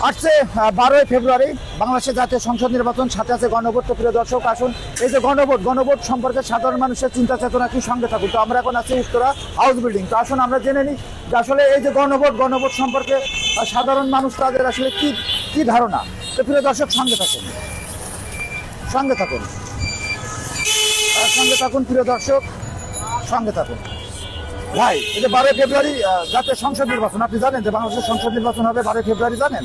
আসছে 12ই ফেব্রুয়ারি বাংলাদেশের জাতীয় সংসদ নির্বাচন, সাথে আছে গণভোট। তো প্রিয় দর্শক, আসুন এই যে গণভোট সম্পর্কে সাধারণ মানুষের চিন্তা চেতনা কি সঙ্গে থাকুন। তো আমরা এখন আছি উত্তরা হাউস বিল্ডিং। তো আসুন আমরা জেনে নিই যে আসলে এই যে গণভোট সম্পর্কে সাধারণ মানুষ তাদের আসলে কি ধারণা। তো প্রিয় দর্শক, সঙ্গে থাকুন প্রিয় দর্শক, সঙ্গে থাকুন। ভাই, এই যে 12ই ফেব্রুয়ারি জাতীয় সংসদ নির্বাচন, আপনি জানেন যে বাংলাদেশের সংসদ নির্বাচন হবে 12ই ফেব্রুয়ারি, জানেন?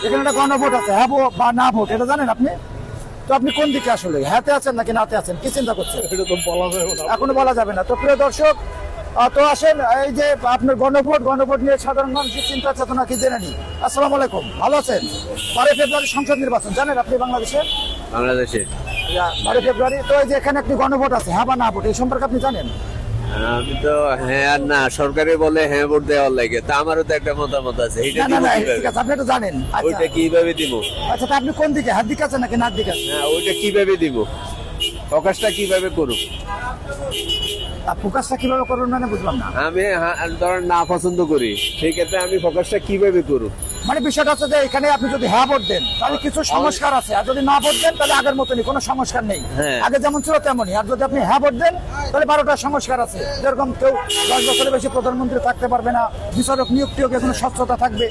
এখানে একটা গণভোট আছে, হ্যাঁ বা না ভোট, এটা জানেন আপনি? তো আপনি কোন দিকে আসলে, হ্যাঁতে আছেন নাকি নাতে আছেন, কি চিন্তা করছেন? এখনো বলা যাবে না। তো প্রিয় দর্শক, তো আসেন এই যে আপনার গণভোট নিয়ে সাধারণ মানুষের চিন্তা চেতনা কি জেনে নিই। আসসালামু আলাইকুম, ভালো আছেন? 12ই ফেব্রুয়ারি সংসদ নির্বাচন, জানেন আপনি বাংলাদেশে? 12ই ফেব্রুয়ারি। তো এই যে এখানে একটি গণভোট আছে, হ্যাঁ বা না ভোট, এই সম্পর্কে আপনি জানেন? আমি তো হ্যাঁ আর না, সরকারি বলে হ্যাঁ ভোট দেওয়ার লাগে, তা আমারও তো একটা মতামত আছে। না, ঠিক আছে, আপনি এটা জানেন। ওইটা কিভাবে দিব? আচ্ছা, তা আপনি কোন দিকে, হাত দিকে আছেন নাকি নাক দিকে আছেন? হ্যাঁ, ওইটা কিভাবে দিব, প্রকাশটা কিভাবে করুক? প্রকাশটা কিভাবে করবেন মানে বুঝলাম না। আমি ধরেন না পছন্দ করি, সেই ক্ষেত্রে আমি প্রকাশটা কিভাবে করুক? মানে বিষয়টা হচ্ছে যে এখানে আপনি যদি হ্যাঁ ভোট দেন তাহলে কিছু সংস্কার আছে, আর যদি না ভোট দেন তাহলে আগের মতনই, কোনো সংস্কার নেই। হ্যাঁ। আগে যেমন ছিল তেমনই। আর যদি আপনি হ্যাঁ ভোট দেন তাহলে 12টা সংস্কার আছে, যেরকম কেউ 10 বছরের বেশি প্রধানমন্ত্রী থাকতে পারবে না, বিচারক নিয়োগ টিয়োগে কোনো স্বচ্ছতা থাকবে।